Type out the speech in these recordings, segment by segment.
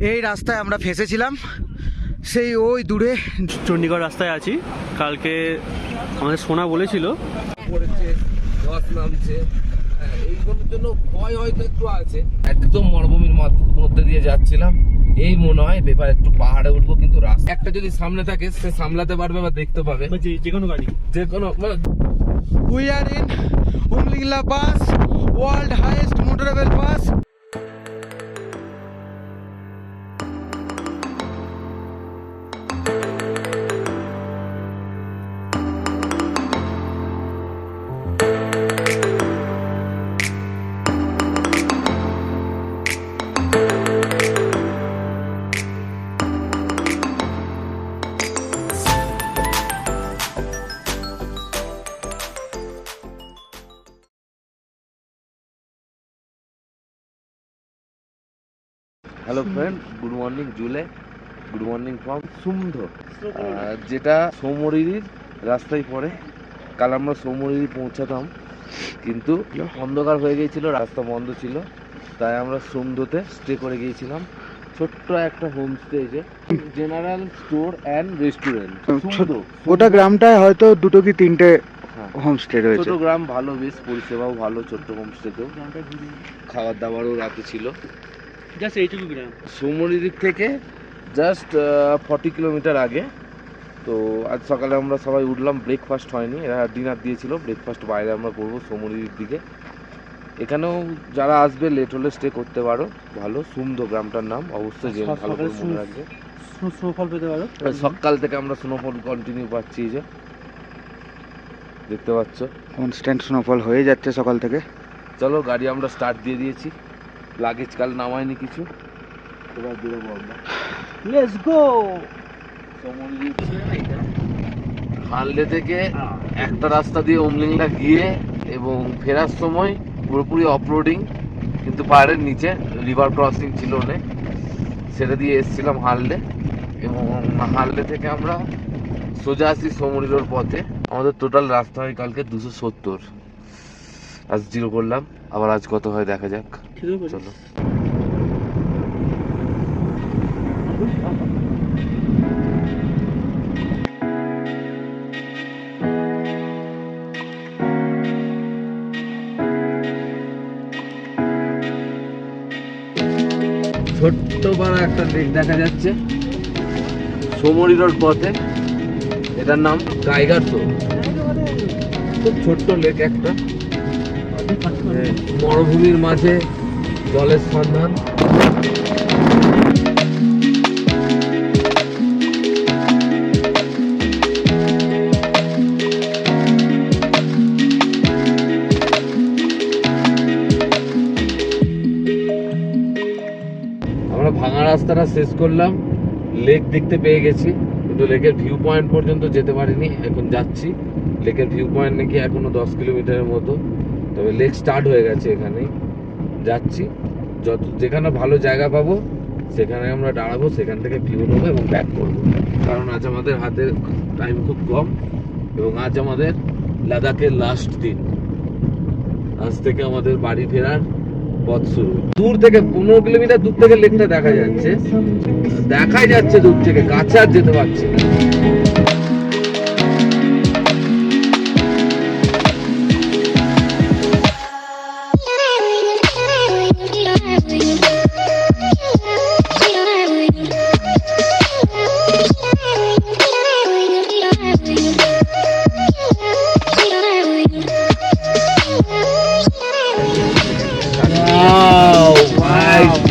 এই রাস্তায় আমরা ফেঁসেছিলাম, সেই ওই দূরে চণ্ডীগড় রাস্তায় আছি। কালকে আমাদের সোনা বলেছিল পড়েছে, ধস নামছে, এইগুলোর জন্য ভয় হয়তো একটু আছে। একদম মরুভূমির মধ্যে দিয়ে যাচ্ছিলাম, এই মনে হয় এবার একটু পাহাড়ে উঠবো, কিন্তু রাস্তা একটা যদি সামনে থাকে সে সামলাতে পারবে বা দেখতে পাবে যে কোনো গাড়ি, যে কোনো। We are in Umlingla pass, world highest motorable pass. Hello friend, good morning julley, good morning from Sumdo, যেটা সৌমরিরির রাস্তায় পড়ে। কাল আমরা সৌমরিরি পৌঁছাতাম, কিন্তু অন্ধকার হয়ে গিয়েছিল, রাস্তা বন্ধ ছিল, তাই আমরা সুমধতে স্টে করে গিয়েছিলাম। ছোট্ট একটা হোমস্টে, যে জেনারেল স্টোর অ্যান্ড রেস্টুরেন্ট। গোটা গ্রামটায় হয়তো দুটো কি তিনটে হোমস্টে রয়েছে। ছোট গ্রাম, ভালো, বেশ পরিষেবাও ভালো ছোট্ট হোমস্টেতেও। খাবার দাবারও রাতে ছিল। জাস্ট এইটুকু গ্রাম, সৌমরিরির থেকে জাস্ট 40 কিলোমিটার আগে। তো আজ সকালে আমরা সবাই উঠলাম, ব্রেকফাস্ট হয়নি, এরা ডিনার দিয়েছিল, ব্রেকফাস্ট বাইরে আমরা করবো সৌমরিরির দিকে। এখানেও যারা আসবে লেট হলে স্টে করতে পারো, ভালো। সুমধ গ্রামটার নাম, অবশ্যই জেনে ভালো করে মনে রাখবে। স্নোফল পেতে পারো। সকাল থেকে আমরা স্নোফল কন্টিনিউ পাচ্ছি, যে দেখতে পাচ্ছ কনস্ট্যান্ট স্নোফল হয়ে যাচ্ছে সকাল থেকে। চলো, গাড়ি আমরা স্টার্ট দিয়ে দিয়েছি, লাগেজ কাল নামায়নি কিছু, এবার বেরোবো আমরা। Let's go. হানলে থেকে একটা রাস্তা দিয়ে উমলিংলা গিয়ে এবং ফেরার সময় পুরোপুরি অফরোডিং, কিন্তু পাহাড়ের নিচে রিভার ক্রসিং ছিল অনেক, সেটা দিয়ে এসেছিলাম হানলে। এবং হানলে থেকে আমরা সোজা আসি সৌমরিলোর পথে। আমাদের টোটাল রাস্তা হয় কালকে 270, আজ 0 করলাম, আবার আজ কত হয় দেখা যাক। চলো। ছোট্ট পাড়া একটা লেক দেখা যাচ্ছে সৌমরিলোর পথে, এটার নাম টাইগার শো। খুব ছোট্ট লেক একটা, মরুভূমির মাঝে জলের সন্ধান। আমরা ভাঙা রাস্তাটা শেষ করলাম, লেক দেখতে পেয়ে গেছি, কিন্তু লেকের ভিউ পয়েন্ট পর্যন্ত যেতে পারিনি। এখন যাচ্ছি, লেকের ভিউ পয়েন্ট নাকি এখনো 10 কিলোমিটারের মতো, তবে লেক স্টার্ট হয়ে গেছে। এখানেই যাচ্ছি, যেখানে ভালো জায়গা পাবো সেখানে আমরা দাঁড়াবো, সেখান থেকে ভিউ নেবো এবং ব্যাক করবো। কারণ আজ আমাদের হাতে টাইম খুব কম, এবং আজ আমাদের লাদাখের লাস্ট দিন। আজ থেকে আমাদের বাড়ি ফেরার পথ শুরু। দূর থেকে 15 কিলোমিটার দূর থেকে লেকটা দেখা যাচ্ছে দূর থেকে, কাছে আর যেতে পারছি না।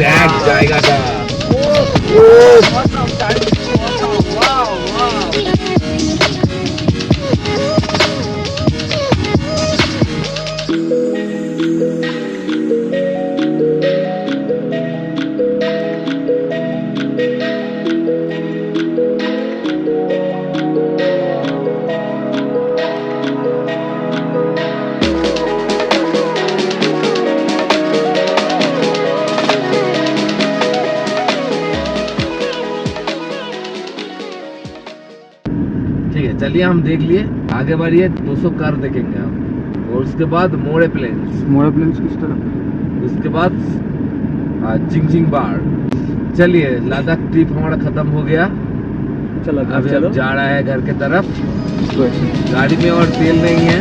দেখ জায়গাটা, चलिए हम देख लिए, आगे बढ़िए 200 कार देखेंगे हम, और उसके बाद मोरे प्लेन्स किस तरफ? उसके बाद चिंगचिंग बार। चलिए लद्दाख ट्रिप हमारा खत्म हो गया। चलो अभी हम जा रहा है घर के तरफ। गाड़ी में और तेल नहीं है।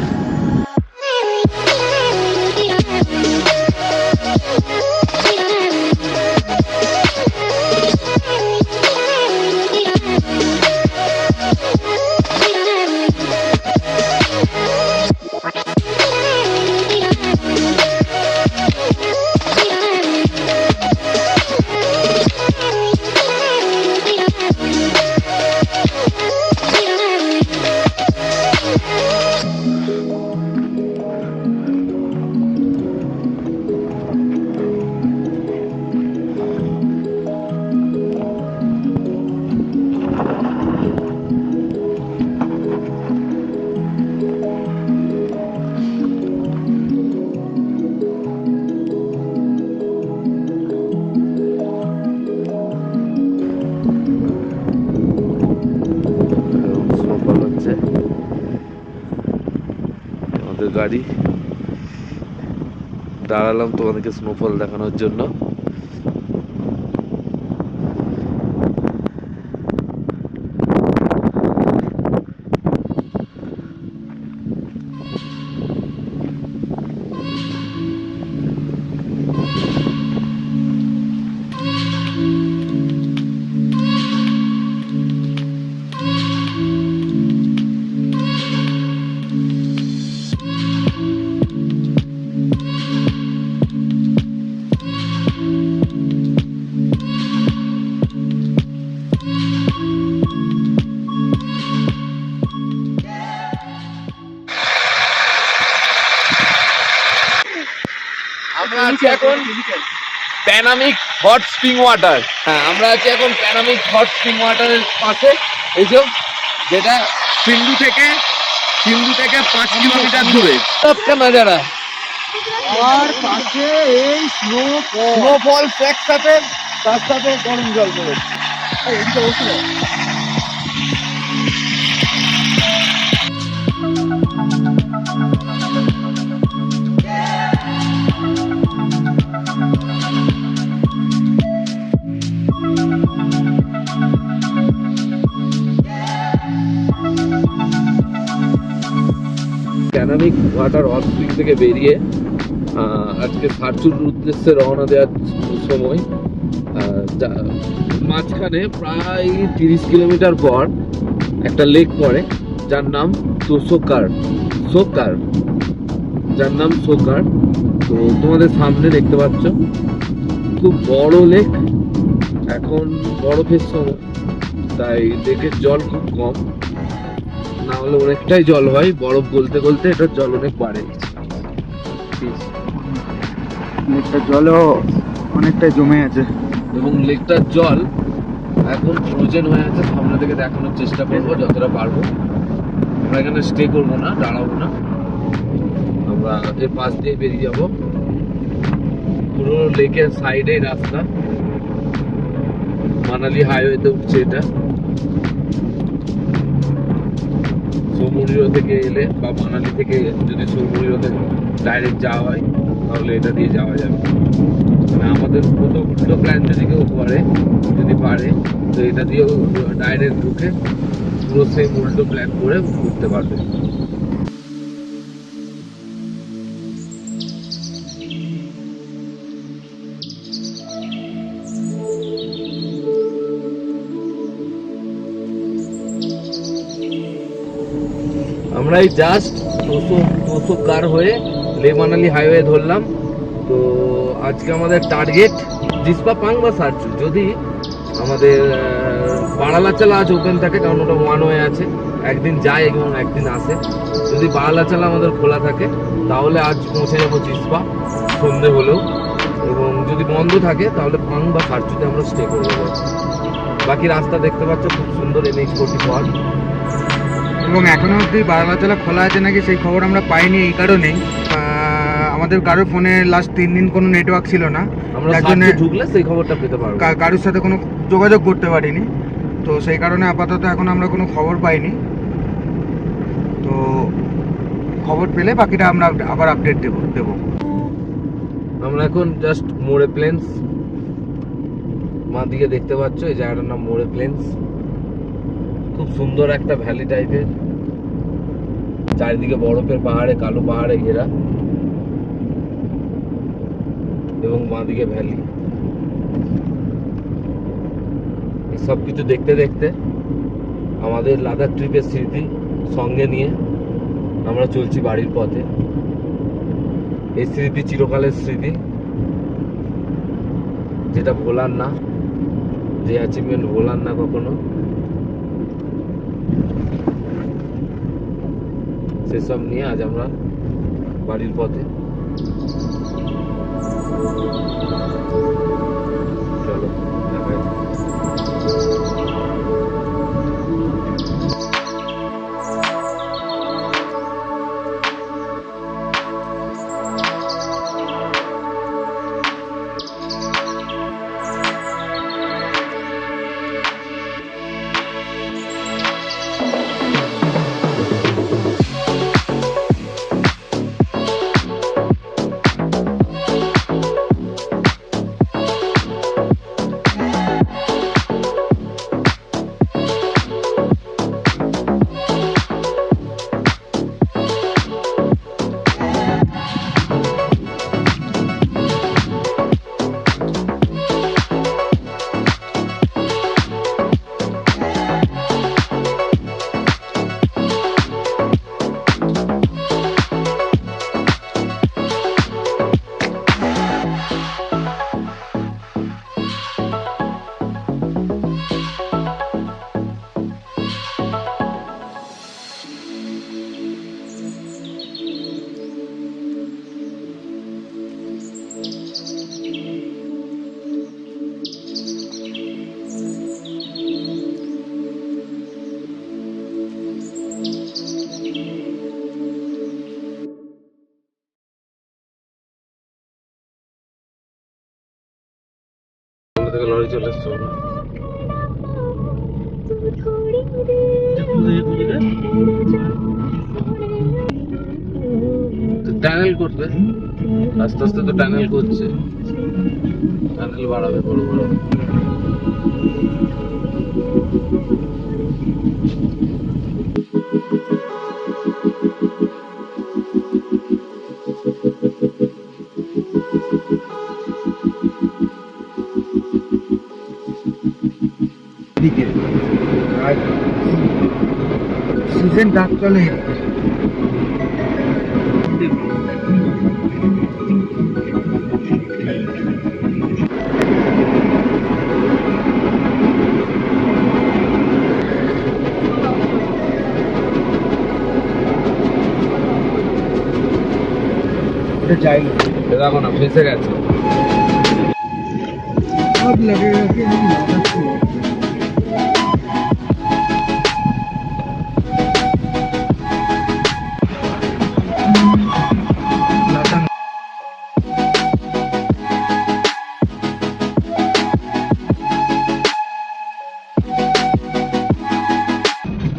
আমাদের গাড়ি দাঁড়ালাম তোমাদেরকে স্নোফল দেখানোর জন্য। আমরা আছি এখন প্যানামিক হট স্প্রিং ওয়াটার। হ্যাঁ, আমরা আছি এখন প্যানামিক হট স্প্রিং ওয়াটারের পাশে, এইসব যেটা সিন্ধু থেকে 5 কিলোমিটার দূরে। সবটা নজারা আর পাশে এই স্নোফল একসাথে, তার সাথে গরম জল পড়েছে। এইদিকে বসে প্যানামিক ওয়াটার হট স্প্রিং থেকে বেরিয়ে আজকে সারচুর উদ্দেশ্যে রওনা দেওয়ার সময় মাঝখানে প্রায় 30 কিলোমিটার পর একটা লেক পড়ে যার নাম সোকার। যার নাম সোকার। তো তোমাদের সামনে দেখতে পাচ্ছ খুব বড় লেক। এখন বরফের সময়, তাই লেকের জল খুব কম, না হলে অনেকটাই জল হয়। বরফ গলতে গলতে এটার জল অনেক বাড়ে। লেকটার জলও অনেকটাই জমে আছে এবং লেকটার জল এখন ফ্রোজেন হয়ে আছে। সামনে থেকে দেখানোর চেষ্টা করবো যতটা পারবো। আমরা এখানে স্টে করবো না, দাঁড়াবো না, আমরা এর পাশ দিয়ে বেরিয়ে যাবো। পুরো লেকের সাইডেই রাস্তা, মানালি হাইওয়েতে উঠছে এটা। সৌমুরিও থেকে এলে বা মানালি থেকে যদি সৌমুরিওতে ডাইরেক্ট যাওয়া হয় তাহলে এটা দিয়ে যাওয়া যাবে। মানে আমাদের মতো উল্টো প্ল্যান যদি কেউ করে, যদি পারে, তো এটা দিয়েও ডাইরেক্ট ঢুকে পুরো সেম উল্টো প্ল্যান করে ঘুরতে পারবে। আমরা এই জাস্ট 200 কার হয়ে লে মানালি হাইওয়ে ধরলাম। তো আজকে আমাদের টার্গেট জিসপা পাং বা সারচু। যদি আমাদের বারালাচালা আজ ওপেন থাকে, কারণ ওটা ওয়ান ওয়ে আছে, একদিন যায় এবং একদিন আসে। যদি বারালাচালা আমাদের খোলা থাকে তাহলে আজ পৌঁছে যাবো জিসপা সন্ধে হলেও, এবং যদি বন্ধ থাকে তাহলে পাং বা সারচুতে আমরা স্টে করবো। বাকি রাস্তা দেখতে পাচ্ছ খুব সুন্দর, NH-44। এবং এখনো অবধি বারালাচালা খোলা আছে নাকি সেই খবর আমরা পাইনি। এই কারণেই আমাদের কারোর ফোনে লাস্ট 3 দিন কোনো নেটওয়ার্ক ছিল না, আমরা যার জন্য ঢুকলে সেই খবরটা পেতে পারবো। কারোর সাথে কোনো যোগাযোগ করতে পারিনি। তো সেই কারণে আপাতত এখন আমরা কোনো খবর পাইনি। তো খবর পেলে বাকিটা আমরা আবার আপডেট দেবো। আমরা এখন জাস্ট মোড়ে প্লেন্স মা দিকে দেখতে পাচ্ছ এই জায়গাটার নাম মোরে প্লেন্স। খুব সুন্দর একটা ভ্যালি টাইপের, চারিদিকে বরফের পাহাড়ে, কালো পাহাড়ে ঘেরা, এবং বাঁদিকে ভ্যালি। সব কিছু দেখতে দেখতে আমাদের লাদাখ ট্রিপের স্মৃতি সঙ্গে নিয়ে আমরা চলছি বাড়ির পথে। এই স্মৃতি চিরকালের স্মৃতি, যেটা ভোলার না, যে অ্যাচিভমেন্ট ভোলার না কখনো। সেসব নিয়ে আজ আমরা বাড়ির পথে। চলো দেখা যাক। থেকে লরি চলে এসছে। টানেল করবে আস্তে আস্তে, তো টানেল করছে, টানেল বাড়াবে বড় বড়। দিকে আর সিজন ডাক চলে এদিকে। যাই দেখো না, ফেসে গেছে। সব লাগে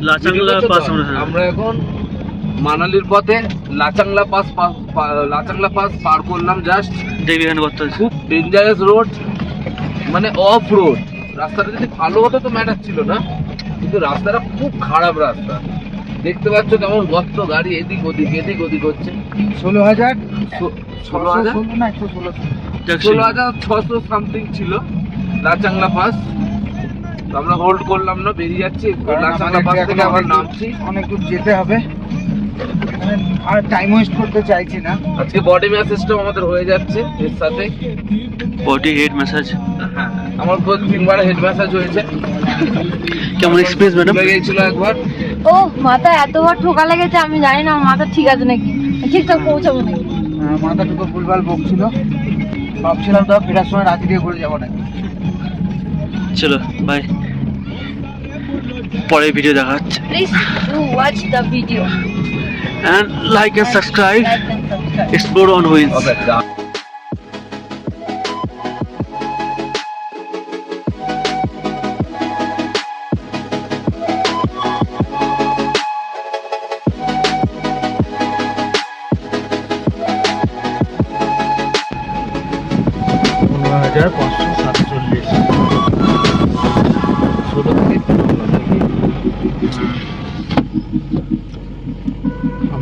লাচাংলা পাস আমরা এখন মানালির পথে লাচাংলা পাস পার করলাম জাস্ট। দেবীখানে করতে হচ্ছে। খুব ডেঞ্জারাস রোড, মানে অফ রোড। রাস্তাটা যদি ভালো হতো তো ম্যাটার ছিল না, কিন্তু রাস্তাটা খুব খারাপ রাস্তা। দেখতে পাচ্ছ কেমন গর্ত, গাড়ি এদিক ওদিক হচ্ছে। 16,000 16,600 সামথিং ছিল লাচাংলা পাস। তো আমরা হোল্ড করলাম না, বেরিয়ে যাচ্ছি। লাচাংলা পাস থেকে আবার নামছি, অনেক দূর যেতে হবে, আর টাইম ওয়েস্ট করতে চাইছি না। আজকে বডি ম্যাসাজটাও আমাদের হয়ে যাচ্ছে এর সাথে। বডি হেড ম্যাসাজ, হ্যাঁ, আমার 3বার হেড ম্যাসাজ হয়েছে। কেমন এক্সপিরিয়েন্স ম্যাডাম? গেছিল একবার। ও মাথা এতবার ঠোকা লেগেছে, আমি জানি না মাথা ঠিক আছে নাকি, ঠিকঠাক পৌঁছাবো নাকি। মাথাটুকু ভুলভাল বকছিল, ভাবছিলাম তো ফেরার সময় রাজি দিয়ে ঘুরে যাবো না। চলো বাই, পরের ভিডিও দেখা হচ্ছে। Please do watch the video and like and subscribe. Like and subscribe. Explore on wheels. Okay, $15,547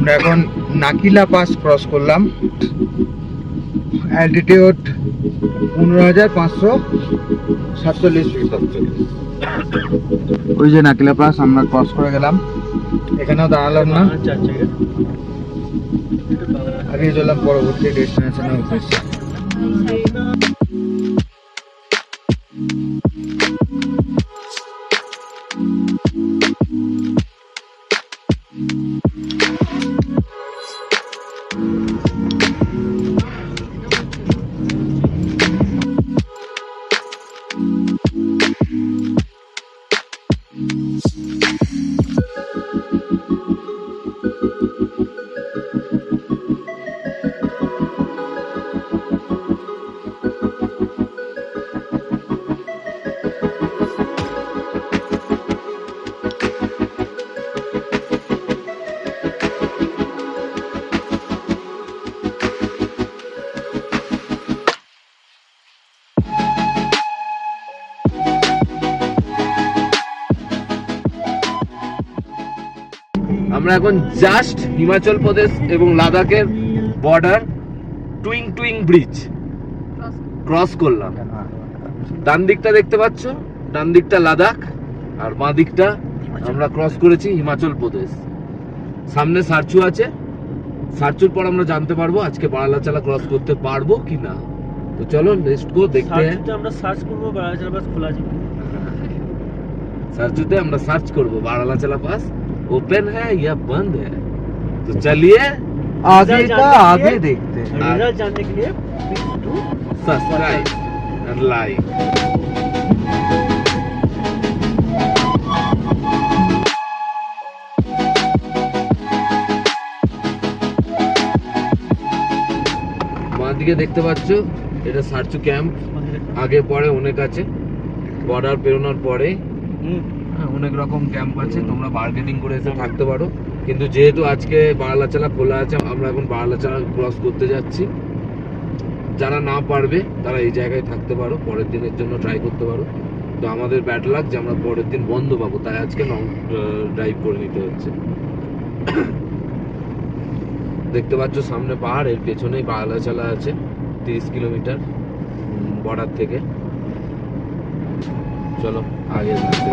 আমরা এখন নাকিলা পাস ক্রস করলাম, অ্যালটিটিউড 15,547 ফিট। ওই যে নাকিলা পাস আমরা ক্রস করে গেলাম, এখানেও দাঁড়ালাম না, আগে চললাম পরবর্তী ডেস্টিনেশনের উদ্দেশ্যে। আমরা এখন জাস্ট হিমাচল প্রদেশ এবং লাদাখের বর্ডার টুইং টুইং ব্রিজ ক্রস করলাম। ডান দিকটা দেখতে পাচ্ছ, ডান দিকটা লাদাখ আর বাঁ দিকটা আমরা ক্রস করেছি হিমাচল প্রদেশ। সামনে সারচু আছে, সারচুর পর আমরা জানতে পারবো আজকে বারালাচালা ক্রস করতে পারবো কি না। তো চলো লেটস গো দেখতে हैं। আমরা সার্চ করব বারালাচালা পাস খোলা আছে। सारचूते আমরা সার্চ করব বারালাচালা পাস ओपन है या बंद है। तो चलिए आगे का आगे देखते हैं। रिजल्ट जानने के लिए please do subscribe and like. বাঁ দিকে দেখতে পাচ্ছ এটা সারচু ক্যাম্প, আগে পরে অনেক আছে, বর্ডার পেরোনোর পরে অনেক রকম ক্যাম্প আছে, তোমরা বার্গেনিং করে এসে থাকতে পারো। কিন্তু যেহেতু আজকে বারালাচালা খোলা আছে, আমরা এখন বারালাচালা ক্রস করতে যাচ্ছি। যারা না পারবে তারা এই জায়গায় থাকতে পারো, পরের দিনের জন্য ট্রাই করতে পারো। তো আমাদের ব্যাড লাক যে আমরা পরের দিন বন্ধ পাবো, তাই আজকে লং ড্রাইভ করে নিতে হচ্ছে। দেখতে পাচ্ছ সামনে পাহাড়, এর পেছনেই বারালাচালা আছে 30 কিলোমিটার বর্ডার থেকে। চলো আগে যাচ্ছি।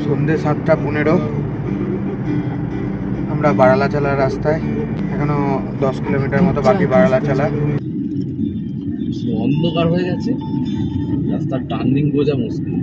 সন্ধ্যে 7:15 আমরা বারালাচালার রাস্তায়, এখনো 10 কিলোমিটার মতো বাকি বারালাচালা। অন্ধকার হয়ে গেছে, রাস্তার টার্নিং বোঝা মুশকিল।